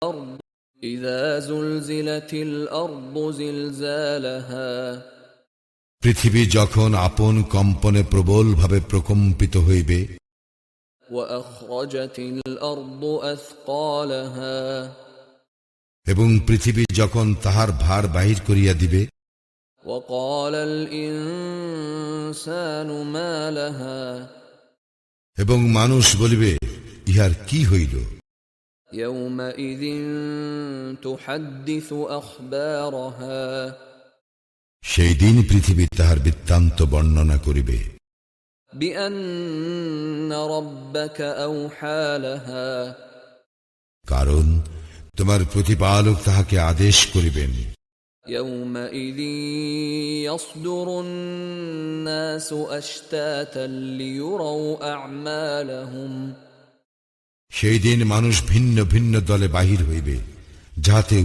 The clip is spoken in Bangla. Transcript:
الأرض إذا زلزلت الأرض زلزالها পৃথিবী যখন আপন কম্পনে প্রবলভাবে প্রকম্পিত হইবে, وأخرجت الأرض أثقالها এবং পৃথিবী যখন তাহার ভার বাহির করিয়া দিবে, وقال الإنسان ما لها এবং মানুষ বলিবে, ইহার কি হইল? يومئذ تحدث أخبارها সেই দিন পৃথিবী তাহার বৃত্তান্ত বর্ণনা করিবে, بأن ربك أوحى لها কারণ তোমার প্রতিপালক তাহাকে আদেশ করিবেন। يومئذ يصدر الناس أشتاتا ليروا أعمالهم সেই দিন মানুষ ভিন্ন ভিন্ন দলে বাহির হইবে, যাহাতে